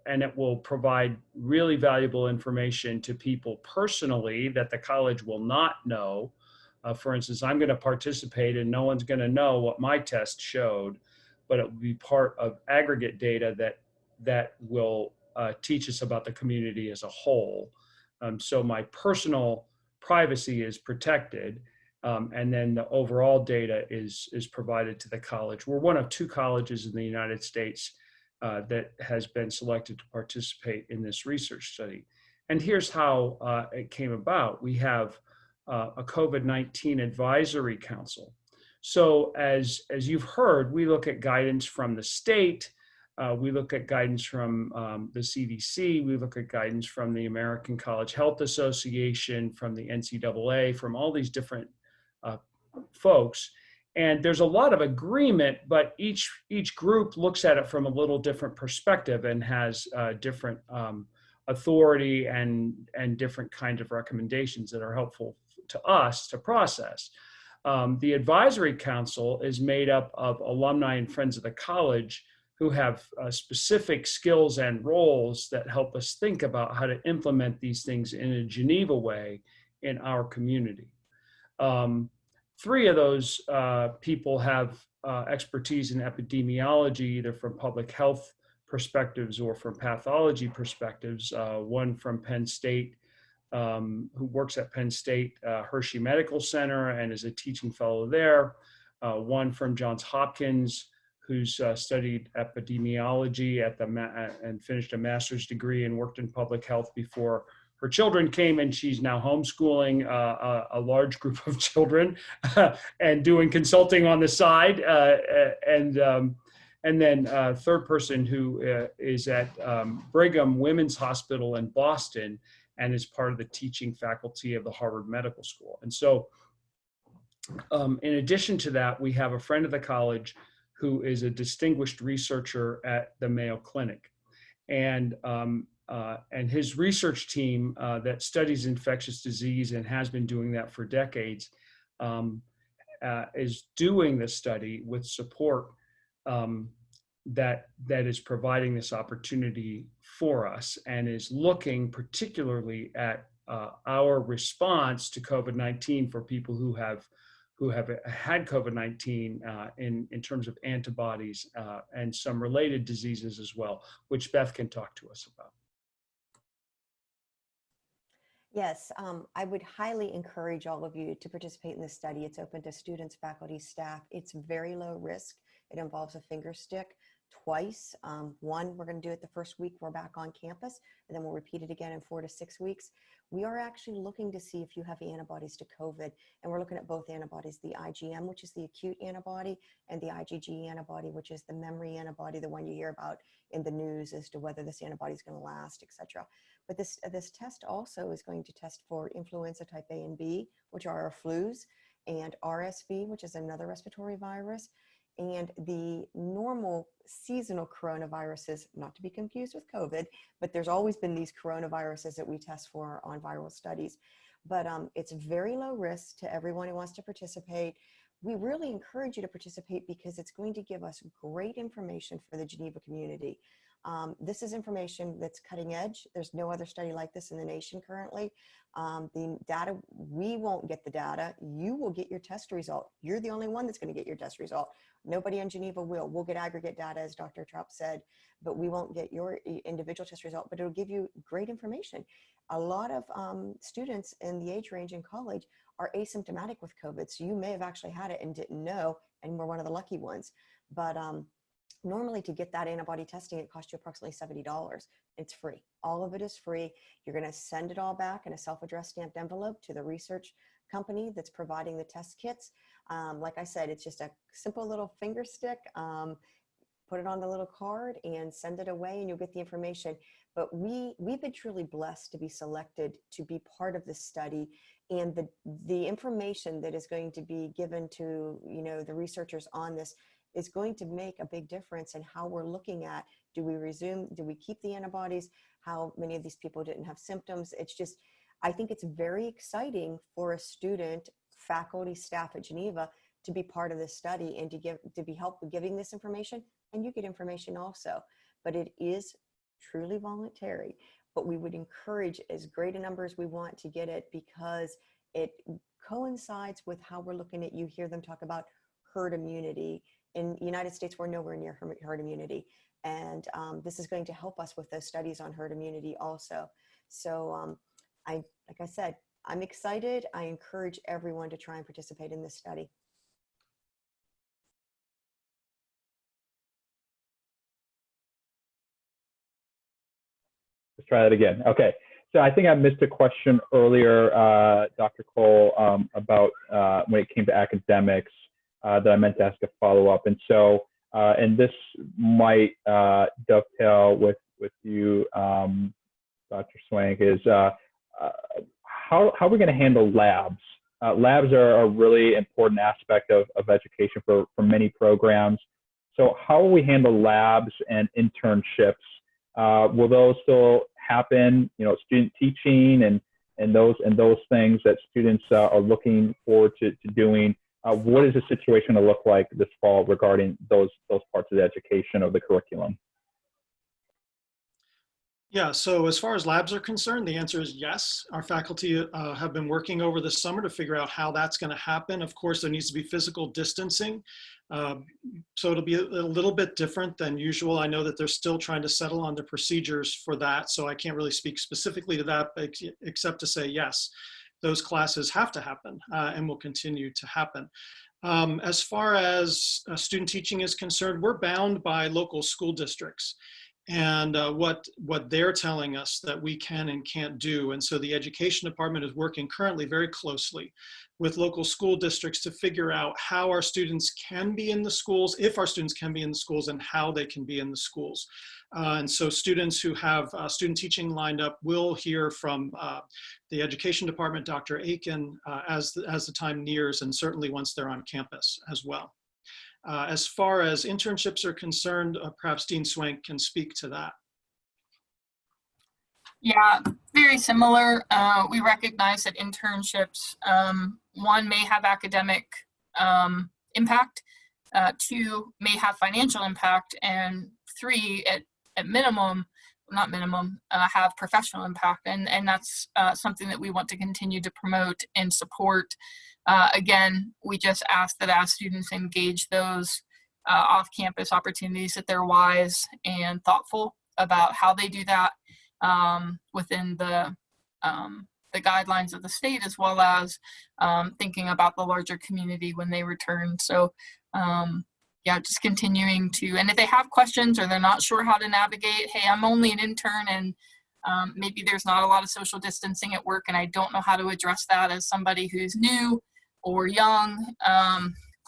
it will provide really valuable information to people personally that the college will not know. For instance, I'm going to participate and no one's going to know what my test showed, but it will be part of aggregate data that will teach us about the community as a whole. So my personal privacy is protected, and then the overall data is provided to the college. We're one of 2 colleges in the United States that has been selected to participate in this research study. And here's how it came about. We have a COVID-19 advisory council. So as you've heard, we look at guidance from the state, we look at guidance from the CDC, we look at guidance from the American College Health Association, from the NCAA, from all these different folks. And there's a lot of agreement, but each group looks at it from a little different perspective and has different authority and different kinds of recommendations that are helpful to us to process. The advisory council is made up of alumni and friends of the college who have specific skills and roles that help us think about how to implement these things in a Geneva way in our community. 3 of those people have expertise in epidemiology, either from public health perspectives or from pathology perspectives. One from Penn State, who works at Penn State Hershey Medical Center and is a teaching fellow there. One from Johns Hopkins, who's studied epidemiology and finished a master's degree and worked in public health before her children came, and she's now homeschooling a large group of children and doing consulting on the side. And then a third person who is at Brigham Women's Hospital in Boston and is part of the teaching faculty of the Harvard Medical School. And so in addition to that, we have a friend of the college who is a distinguished researcher at the Mayo Clinic. And his research team that studies infectious disease and has been doing that for decades is doing this study with support that is providing this opportunity for us, and is looking particularly at our response to COVID-19 for people who have had COVID-19 in terms of antibodies and some related diseases as well, which Beth can talk to us about. Yes, I would highly encourage all of you to participate in this study. It's open to students, faculty, staff. It's very low risk. It involves a finger stick twice. One, we're going to do it the first week we're back on campus, and then we'll repeat it again in 4 to 6 weeks. We are actually looking to see if you have antibodies to COVID, and we're looking at both antibodies, the IgM, which is the acute antibody, and the IgG antibody, which is the memory antibody, the one you hear about in the news as to whether this antibody is going to last, etc. But this test also is going to test for influenza type A and B, which are our flus, and RSV, which is another respiratory virus, and the normal seasonal coronaviruses, not to be confused with COVID, but there's always been these coronaviruses that we test for on viral studies. But it's very low risk to everyone who wants to participate. We really encourage you to participate because it's going to give us great information for the Geneva community. This is information that's cutting edge. There's no other study like this in the nation currently. The data, we won't get the data. You will get your test result. You're the only one that's going to get your test result. Nobody in Geneva will. We'll get aggregate data, as Dr. Troup said, but we won't get your individual test result, but it'll give you great information. A lot of students in the age range in college are asymptomatic with COVID. So you may have actually had it and didn't know, and we're one of the lucky ones. But normally to get that antibody testing, it costs you approximately $70. It's free. All of it is free. You're going to send it all back in a self-addressed stamped envelope to the research company that's providing the test kits. Like I said, it's just a simple little finger stick. Put it on the little card and send it away, and you'll get the information. But we've been truly blessed to be selected to be part of this study, and the information that is going to be given to the researchers on this is going to make a big difference in how we're looking at, do we keep the antibodies, how many of these people didn't have symptoms. It's just, I think it's very exciting for a student, faculty, staff at Geneva to be part of this study and to be helpful giving this information, and you get information also. But it is truly voluntary, but we would encourage as great a number as we want to get it, because it coincides with how we're looking at, you hear them talk about herd immunity. In the United States, we're nowhere near herd immunity. And this is going to help us with those studies on herd immunity also. So like I said, I'm excited. I encourage everyone to try and participate in this study. Let's try that again. Okay. So I think I missed a question earlier, Dr. Cole, about when it came to academics that I meant to ask a follow-up. And so, and this might dovetail with you, Dr. Swank, is how are we going to handle labs? Labs are a really important aspect of education for many programs. So how will we handle labs and internships? Will those still happen? Student teaching and those things that students are looking forward to doing. What is the situation to look like this fall regarding those parts of the education of the curriculum? Yeah, so as far as labs are concerned, the answer is yes. Our faculty have been working over the summer to figure out how that's going to happen. Of course, there needs to be physical distancing. So it'll be a little bit different than usual. I know that they're still trying to settle on the procedures for that, so I can't really speak specifically to that, except to say yes, those classes have to happen and will continue to happen. As far as student teaching is concerned, we're bound by local school districts and what they're telling us that we can and can't do. And so the education department is working currently very closely with local school districts to figure out how our students can be in the schools, if our students can be in the schools, and how they can be in the schools. And so students who have student teaching lined up will hear from the education department, Dr. Aiken, as the time nears, and certainly once they're on campus as well. As far as internships are concerned, perhaps Dean Swank can speak to that. Yeah, very similar. We recognize that internships, one, may have academic impact, two, may have financial impact, and three, at minimum, not minimum, have professional impact. And that's something that we want to continue to promote and support. Again, we just ask that as students engage those off-campus opportunities, that they're wise and thoughtful about how they do that within the guidelines of the state, as well as thinking about the larger community when they return. So yeah, just continuing to, and if they have questions or they're not sure how to navigate, hey, I'm only an intern and maybe there's not a lot of social distancing at work and I don't know how to address that as somebody who's new or young,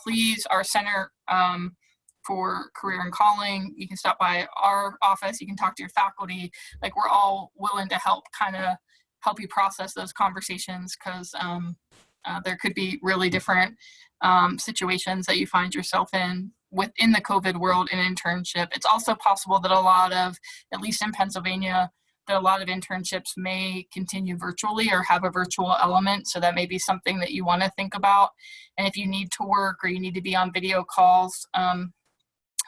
please, our center for career and calling, you can stop by our office, you can talk to your faculty. Like, we're all willing to help help you process those conversations, because there could be really different situations that you find yourself in within the COVID world in internship. It's also possible that a lot of, at least in Pennsylvania, that a lot of internships may continue virtually or have a virtual element. So that may be something that you want to think about. And if you need to work or you need to be on video calls,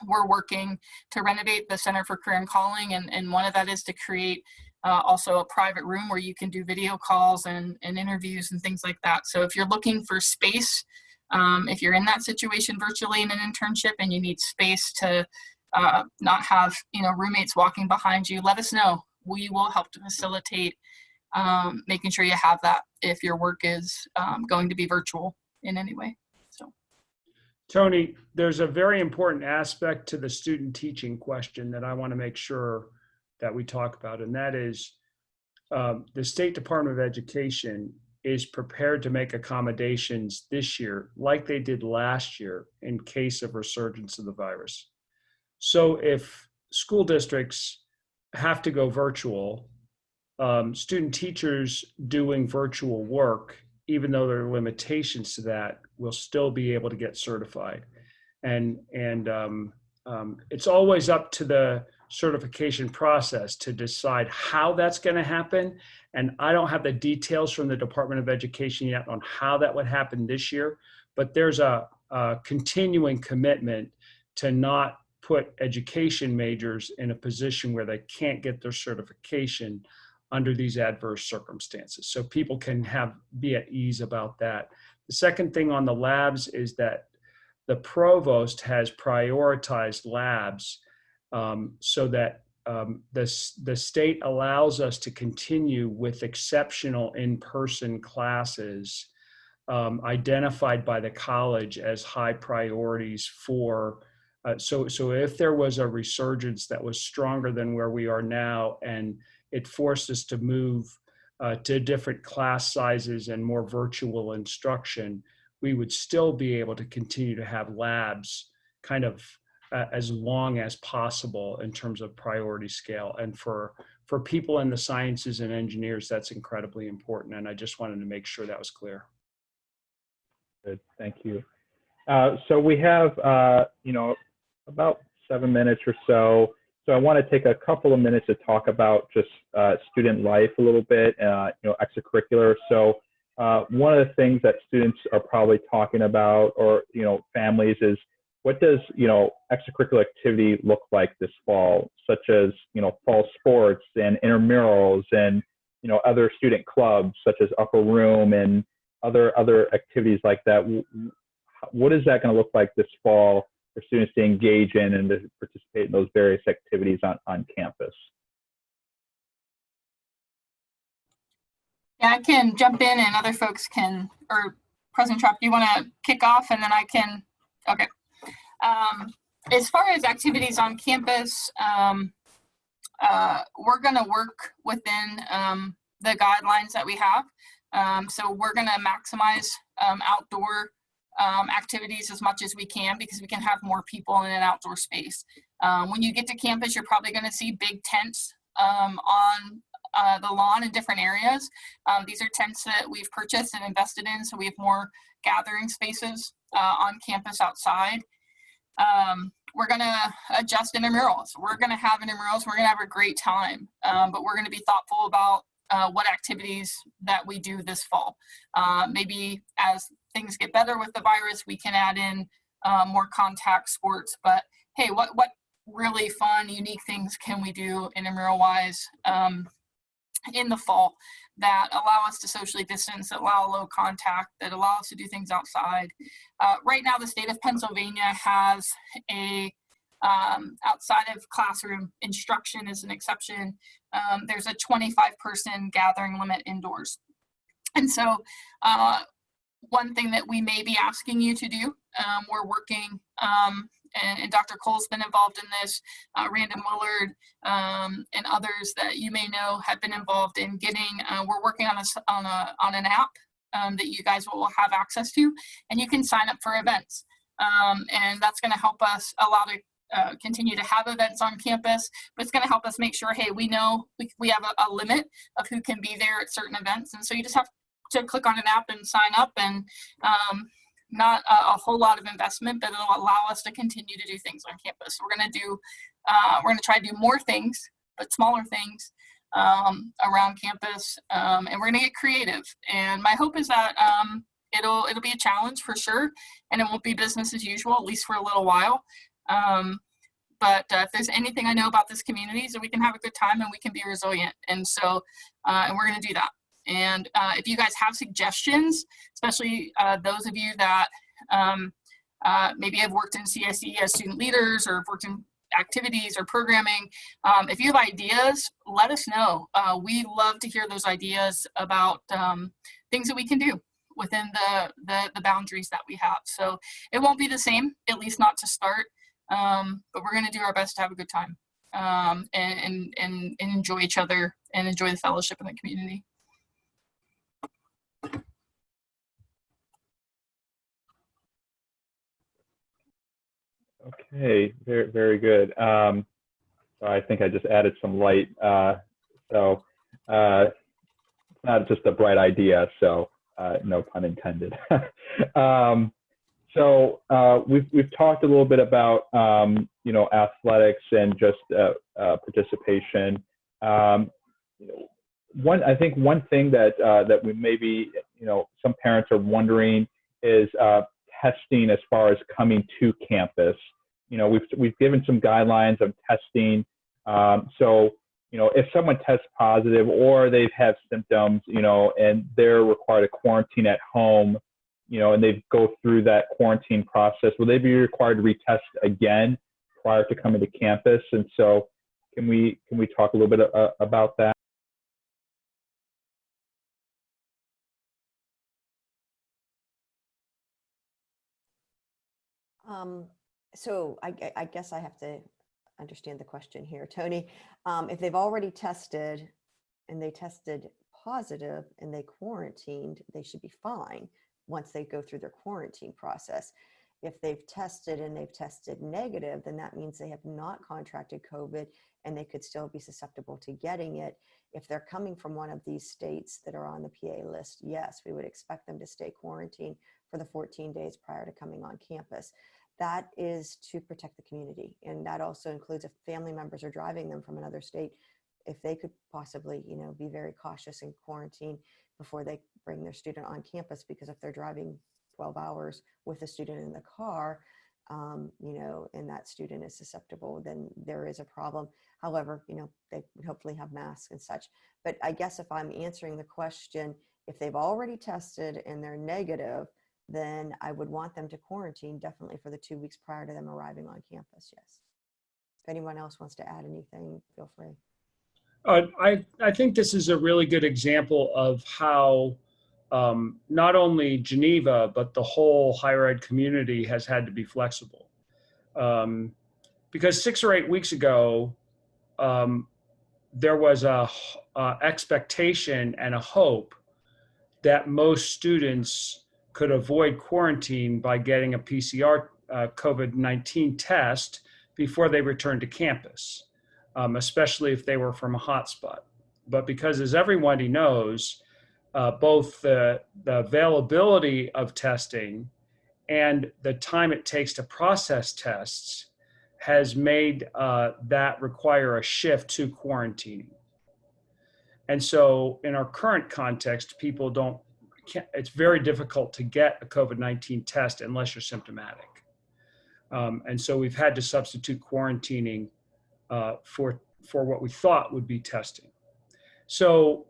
we're working to renovate the Center for Career and Calling, and one of that is to create also a private room where you can do video calls and interviews and things like that. So if you're looking for space, if you're in that situation virtually in an internship and you need space to not have roommates walking behind you, let us know. We will help to facilitate making sure you have that if your work is going to be virtual in any way. So, Tony, there's a very important aspect to the student teaching question that I want to make sure that we talk about, and that is the State Department of Education is prepared to make accommodations this year like they did last year in case of resurgence of the virus. So if school districts have to go virtual, student teachers doing virtual work, even though there are limitations to that, will still be able to get certified. And it's always up to the certification process to decide how that's going to happen. And I don't have the details from the Department of Education yet on how that would happen this year, but there's a continuing commitment to not put education majors in a position where they can't get their certification under these adverse circumstances. So people can be at ease about that. The second thing on the labs is that the provost has prioritized labs so that the state allows us to continue with exceptional in-person classes identified by the college as high priorities for, so if there was a resurgence that was stronger than where we are now and it forced us to move to different class sizes and more virtual instruction, we would still be able to continue to have labs kind of as long as possible in terms of priority scale. And for people in the sciences and engineers, that's incredibly important. And I just wanted to make sure that was clear. Good, thank you. So we have, about 7 minutes or so. So I want to take a couple of minutes to talk about just student life a little bit, extracurricular. So one of the things that students are probably talking about, or families, is what does extracurricular activity look like this fall, such as fall sports and intramurals and other student clubs such as Upper Room and other activities like that. What is that going to look like this fall for students to engage in and to participate in those various activities on campus? Yeah, I can jump in and other folks can, or President Troup, do you want to kick off and then I can? Okay. As far as activities on campus, we're going to work within the guidelines that we have. So we're going to maximize outdoor activities as much as we can, because we can have more people in an outdoor space. When you get to campus, you're probably going to see big tents on the lawn in different areas. These are tents that we've purchased and invested in, so we have more gathering spaces on campus outside. We're going to adjust intramurals. We're going to have intramurals. We're going to have a great time, but we're going to be thoughtful about what activities that we do this fall. Maybe as things get better with the virus, we can add in more contact sports. But hey, what really fun, unique things can we do intramural-wise in the fall that allow us to socially distance, that allow low contact, that allow us to do things outside? Right now, the state of Pennsylvania has a outside of classroom instruction as an exception. There's a 25-person gathering limit indoors. And so one thing that we may be asking you to do, we're working, and Dr. Cole's been involved in this, Random Willard, and others that you may know have been involved in getting, we're working on an app that you guys will have access to, and you can sign up for events. And that's going to help us allow to continue to have events on campus, but it's going to help us make sure, hey, we know we have a limit of who can be there at certain events. And so you just have to click on an app and sign up, and not a whole lot of investment, but it'll allow us to continue to do things on campus. We're going to try to do more things, but smaller things around campus, and we're going to get creative. And my hope is that it'll be a challenge for sure, and it won't be business as usual, at least for a little while. but if there's anything I know about this community is that we can have a good time and we can be resilient. And so, and we're going to do that. And if you guys have suggestions, especially those of you that maybe have worked in CSE as student leaders or have worked in activities or programming, if you have ideas, let us know. We love to hear those ideas about things that we can do within the boundaries that we have. So it won't be the same, at least not to start, but we're going to do our best to have a good time and enjoy each other and enjoy the fellowship in the community. Okay, very, very good. I think I just added some light. So it's not just a bright idea, so no pun intended. So we've talked a little bit about athletics and just participation. I think one thing that we maybe some parents are wondering is testing as far as coming to campus. We've given some guidelines of testing. So if someone tests positive or they've had symptoms, and they're required to quarantine at home, and they go through that quarantine process, will they be required to retest again prior to coming to campus? And so can we talk a little bit about that? So I guess I have to understand the question here, Tony. If they've already tested and they tested positive and they quarantined, they should be fine once they go through their quarantine process. If they've tested and they've tested negative, then that means they have not contracted COVID and they could still be susceptible to getting it. If they're coming from one of these states that are on the PA list, yes, we would expect them to stay quarantined for the 14 days prior to coming on campus. That is to protect the community. And that also includes if family members are driving them from another state, if they could possibly, be very cautious in quarantine before they bring their student on campus, because if they're driving 12 hours with a student in the car, and that student is susceptible, then there is a problem. However, they would hopefully have masks and such. But I guess if I'm answering the question, if they've already tested and they're negative, then I would want them to quarantine definitely for the 2 weeks prior to them arriving on campus, yes. If anyone else wants to add anything, feel free. I think this is a really good example of how not only Geneva, but the whole higher ed community has had to be flexible. Because 6 or 8 weeks ago, there was a expectation and a hope that most students could avoid quarantine by getting a PCR COVID-19 test before they returned to campus, especially if they were from a hotspot. But because, as everybody knows, both the availability of testing and the time it takes to process tests has made that require a shift to quarantining. And so in our current context, it's very difficult to get a COVID-19 test unless you're symptomatic. And so we've had to substitute quarantining for what we thought would be testing. So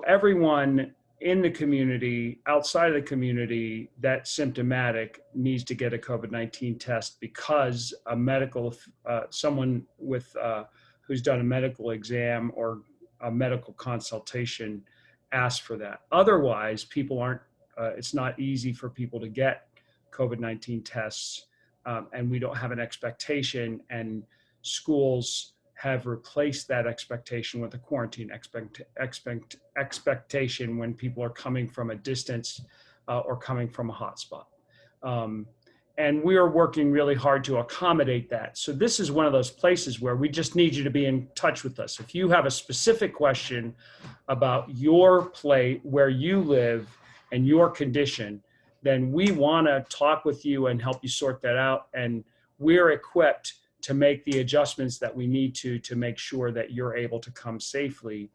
everyone in the community, outside of the community that's symptomatic needs to get a COVID-19 test because someone with who's done a medical exam or a medical consultation asked for that. Otherwise, it's not easy for people to get COVID-19 tests, and we don't have an expectation, and schools have replaced that expectation with a quarantine expectation when people are coming from a distance or coming from a hotspot. And we are working really hard to accommodate that. So this is one of those places where we just need you to be in touch with us. If you have a specific question about your place, where you live and your condition, then we want to talk with you and help you sort that out. And we're equipped to make the adjustments that we need to make sure that you're able to come safely,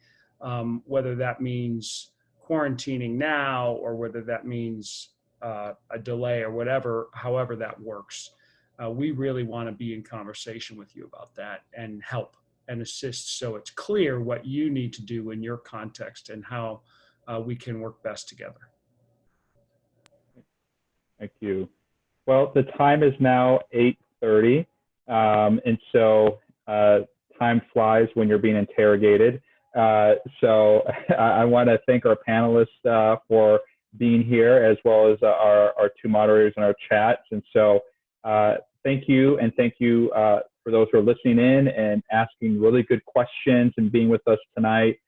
whether that means quarantining now or whether that means a delay or however that works. we really want to be in conversation with you about that and help and assist so it's clear what you need to do in your context and how we can work best together. Thank you. Well, the time is now 8:30, and so time flies when you're being interrogated. So I want to thank our panelists for being here, as well as our two moderators in our chats. And so thank you, and thank you for those who are listening in and asking really good questions and being with us tonight.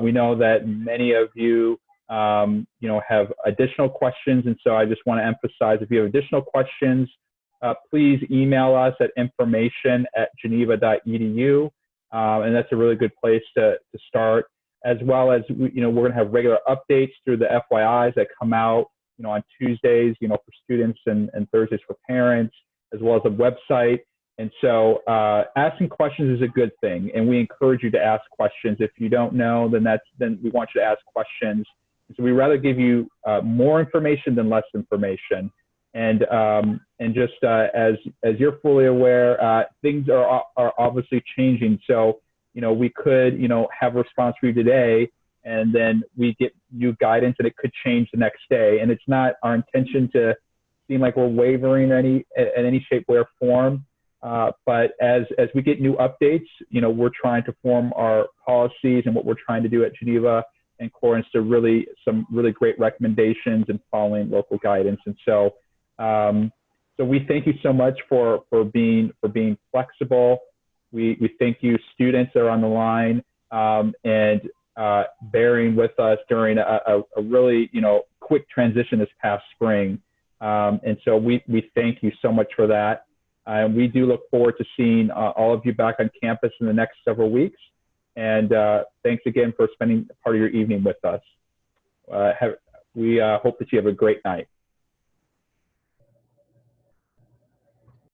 We know that many of you, have additional questions, and so I just want to emphasize, if you have additional questions, please email us at information@geneva.edu, and that's a really good place to start. As well as we're going to have regular updates through the FYIs that come out, on Tuesdays, for students and Thursdays for parents, as well as a website. And so asking questions is a good thing, and we encourage you to ask questions. If you don't know, then we want you to ask questions. So we rather give you more information than less information. And just as you're fully aware, things are obviously changing. So we could have a response for you today, and then we get you guidance, and it could change the next day. And it's not our intention to seem like we're wavering in any shape, way, or form. But as we get new updates, we're trying to form our policies and what we're trying to do at Geneva in accordance to some really great recommendations and following local guidance. And so, so we thank you so much for being flexible. We thank you, students that are on the line, and bearing with us during a really quick transition this past spring. And so we thank you so much for that. And we do look forward to seeing all of you back on campus in the next several weeks. And thanks again for spending part of your evening with us. We hope that you have a great night.